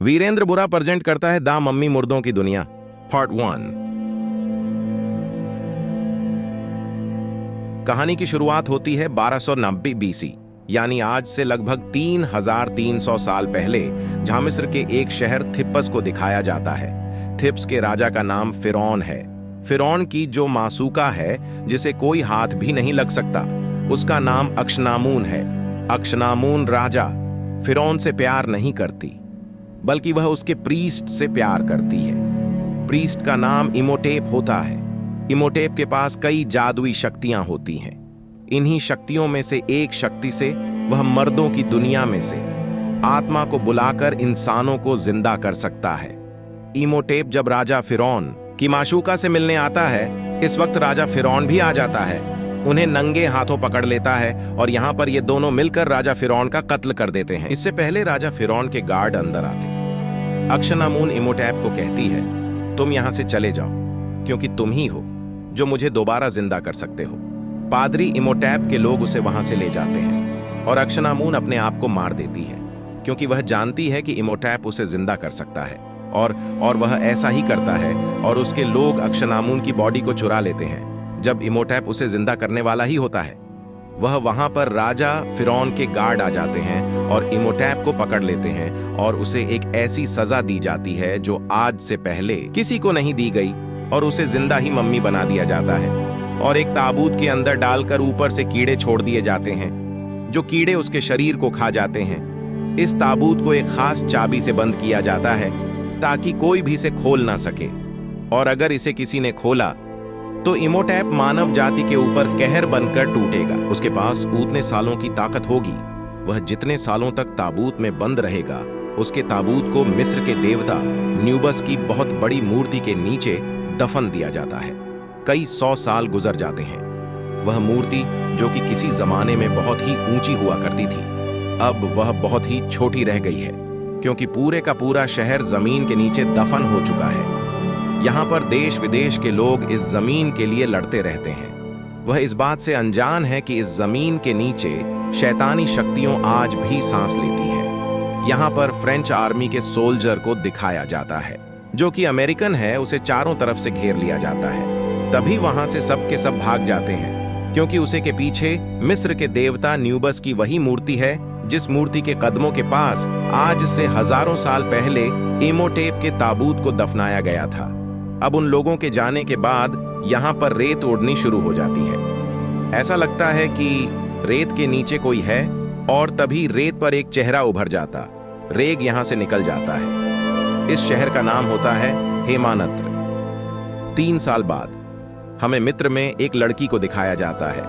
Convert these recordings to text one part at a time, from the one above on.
वीरेंद्र बुरा प्रेजेंट करता है द मम्मी मुर्दों की दुनिया पार्ट 1। कहानी की शुरुआत होती है 1290 बीसी, यानी आज से लगभग 3300 साल पहले, जहां मिस्र के एक शहर थिप्पस को दिखाया जाता है। थिप्स के राजा का नाम फिरौन है। फिरौन की जो मासूका है, जिसे कोई हाथ भी नहीं लग सकता, उसका नाम अक्शनामून है। अक्शनामून राजा फिरौन से प्यार नहीं करती, बल्कि वह उसके प्रीस्ट से प्यार करती है। प्रीस्ट का नाम इमोटेप होता है। इमोटेप के पास कई जादुई शक्तियां होती हैं। इन्हीं शक्तियों में से एक शक्ति से वह मर्दों की दुनिया में से आत्मा को बुलाकर इंसानों को जिंदा कर सकता है। इमोटेप जब राजा फिरौन की माशूका से मिलने आता है, इस वक्त राजा फिरौन भी आ जाता है, उन्हें नंगे हाथों पकड़ लेता है और यहाँ पर ये दोनों मिलकर राजा फिरौन का कत्ल कर देते हैं। इससे पहले राजा फिरौन के गार्ड अंदर आते। अक्शनामून इमोटेप को कहती है, तुम यहाँ से चले जाओ, क्योंकि तुम ही हो जो मुझे दोबारा जिंदा कर सकते हो। पादरी इमोटेप के लोग उसे वहां से ले जाते हैं और अक्शनामून अपने आप को मार देती है, क्योंकि वह जानती है कि इमोटेप उसे जिंदा कर सकता है और वह ऐसा ही करता है। और उसके लोग अक्शनामून की बॉडी को चुरा लेते हैं। जब इमोटेप उसे जिंदा करने वाला ही होता है, वहां पर राजा फिरौन के गार्ड आ जाते हैं और इमोटेप को पकड़ लेते हैं और उसे एक ऐसी सजा दी जाती है जो आज से पहले किसी को नहीं दी गई, और उसे जिंदा ही मम्मी बना दिया जाता है और एक ताबूत के अंदर डालकर ऊपर से कीड़े छोड़ दिए जाते हैं, जो कीड़े उसके शरीर को खा जाते हैं। इस ताबूत को एक खास चाबी से बंद किया जाता है ताकि कोई भी इसे खोल ना सके, और अगर इसे किसी ने खोला तो इमोटेप मानव जाति के ऊपर कहर बनकर टूटेगा। उसके पास उतने सालों की ताकत होगी, वह जितने सालों तक ताबूत में बंद रहेगा, उसके ताबूत को मिस्र के देवता न्यूबस की बहुत बड़ी मूर्ति के नीचे दफन दिया जाता है। कई 100 साल गुजर जाते हैं। वह मूर्ति, जो कि किसी जमाने में बहुत ही ऊंची हुआ करती थी, अब वह बहुत ही छोटी रह गई है, क्योंकि पूरे का पूरा शहर जमीन के नीचे दफन हो चुका है। यहाँ पर देश विदेश के लोग इस जमीन के लिए लड़ते रहते हैं। वह इस बात से अनजान है कि इस जमीन के नीचे शैतानी शक्तियां आज भी सांस लेती हैं। यहाँ पर फ्रेंच आर्मी के सोल्जर को दिखाया जाता है, जो कि अमेरिकन है। उसे चारों तरफ से घेर लिया जाता है। तभी वहां से सब के सब भाग जाते हैं, क्योंकि उसे के पीछे मिस्र के देवता न्यूबस की वही मूर्ति है, जिस मूर्ति के कदमों के पास आज से हजारों साल पहले इमोटेप के ताबूत को दफनाया गया था। अब उन लोगों के जाने के बाद यहाँ पर रेत उड़नी शुरू हो जाती है। ऐसा लगता है कि रेत के नीचे कोई है, और तभी रेत पर एक चेहरा उभर जाता, रेग यहाँ से निकल जाता है। इस शहर का नाम होता है हेमानत्र। 3 साल बाद हमें मिस्र में एक लड़की को दिखाया जाता है,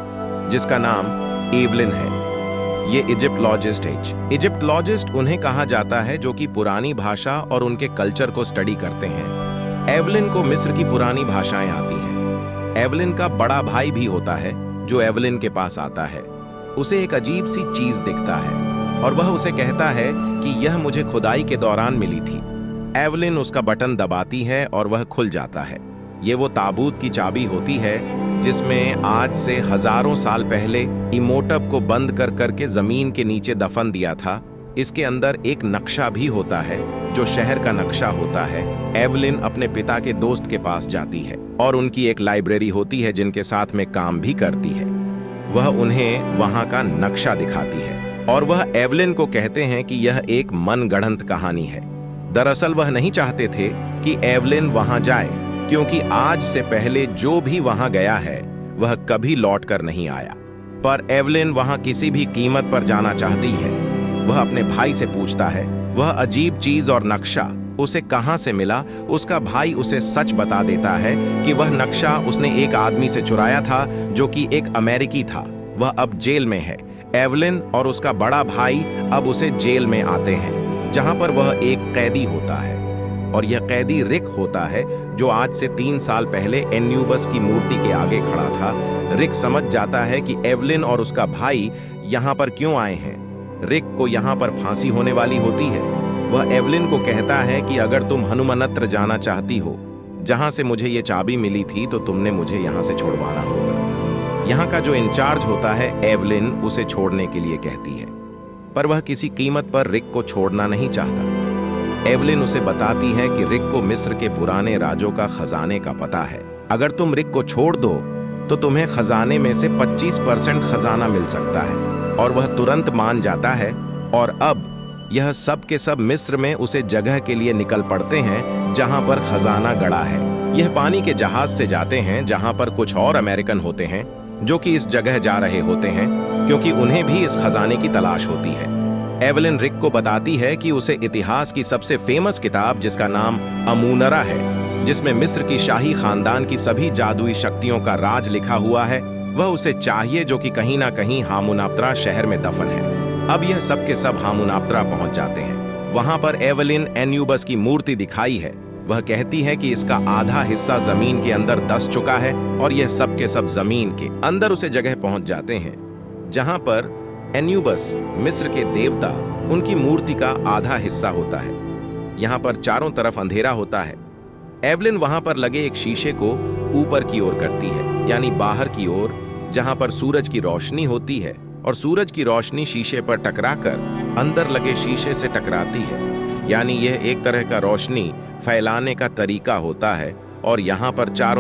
जिसका नाम एवलिन है। ये इजिप्टोलॉजिस्ट है। इजिप्टोलॉजिस्ट उन्हें कहा जाता है जो कि पुरानी भाषा और उनके कल्चर को स्टडी करते हैं। एवलिन को मिस्र की पुरानी भाषाएं आती हैं। एवलिन का बड़ा भाई भी होता है, जो एवलिन के पास आता है। उसे एक अजीब सी चीज दिखता है और वह उसे कहता है कि यह मुझे खुदाई के दौरान मिली थी। एवलिन उसका बटन दबाती है और वह खुल जाता है। ये वो ताबूत की चाबी होती है, जिसमें आज से हजारों साल पहले इमोटेप को बंद कर करके जमीन के नीचे दफन दिया था। इसके अंदर एक नक्शा भी होता है, जो शहर का नक्शा होता है। एवलिन अपने पिता के दोस्त के पास जाती है और उनकी एक लाइब्रेरी होती है, जिनके साथ में काम भी करती है। वह उन्हें वहां का नक्शा दिखाती है और वह एवलिन को कहते हैं कि यह एक मनगढ़ंत कहानी है। दरअसल वह नहीं चाहते थे कि एवलिन वहां जाए, क्योंकि आज से पहले जो भी वहां गया है वह कभी लौट कर नहीं आया। पर एवलिन वहां किसी भी कीमत पर जाना चाहती है। वह अपने भाई से पूछता है वह अजीब चीज और नक्शा उसे कहां से मिला। उसका भाई उसे सच बता देता है कि वह नक्शा उसने एक आदमी से चुराया था, जो कि एक अमेरिकी था। वह अब जेल में है। एवलिन और उसका बड़ा भाई अब उसे जेल में आते हैं, जहां पर वह एक कैदी होता है, और यह कैदी रिक होता है, जो आज से 3 साल पहले एन्यूबस की मूर्ति के आगे खड़ा था। रिक समझ जाता है कि एवलिन और उसका भाई यहाँ पर क्यों आए हैं। रिक को यहाँ पर फांसी होने वाली होती है। वह एवलिन को कहता है कि अगर तुम हनुमनत्र जाना चाहती हो, जहां से मुझे ये चाबी मिली थी, तो तुमने मुझे यहाँ से छुड़वाना होगा। यहाँ का जो इंचार्ज होता है, एवलिन उसे छोड़ने के लिए कहती है, पर वह किसी कीमत पर रिक को छोड़ना नहीं चाहता। एवलिन उसे बताती है कि रिक को मिस्र के पुराने राजों का खजाने का पता है। अगर तुम रिक को छोड़ दो तो तुम्हें खजाने में से 25% खजाना मिल सकता है। और वह तुरंत मान जाता है और अब यह सब के सब मिस्र में उसे जगह के लिए निकल पड़ते हैं जहां पर खजाना गड़ा है। यह पानी के जहाज से जाते हैं जहां पर कुछ और अमेरिकन होते हैं जो कि इस जगह जा रहे होते हैं क्योंकि उन्हें भी इस खजाने की तलाश होती है। एवलिन रिक को बताती है कि उसे इतिहास की सबसे फेमस किताब जिसका नाम अमूनरा है, जिसमें मिस्र की शाही खानदान की सभी जादुई शक्तियों का राज लिखा हुआ है, वह उसे चाहिए जो कि कहीं ना कहीं हामुनाप्तरा शहर में दफन है। अब यह सब के सब हामुनाप्तरा पहुंच जाते हैं। वहां पर एवलिन एन्यूबस की मूर्ति दिखाई है। वह कहती है कि इसका आधा हिस्सा जमीन के अंदर दस चुका है और यह सब के सब जमीन के अंदर उसे जगह पहुंच जाते हैं जहां पर एन्यूबस मिस्र के देवता उनकी मूर्ति का आधा हिस्सा होता है। यहां पर चारों तरफ अंधेरा होता है। एवलिन वहां पर लगे एक शीशे को ऊपर की ओर करती है, यानी बाहर की ओर, जहां पर सूरज की रोशनी होती है और सूरज की रोशनी शीशे पर टकराकर अंदर लगे शीशे से टकराती है, यानी यह एक तरह का रोशनी फैलाने का तरीका होता है। और यहाँ पर चारों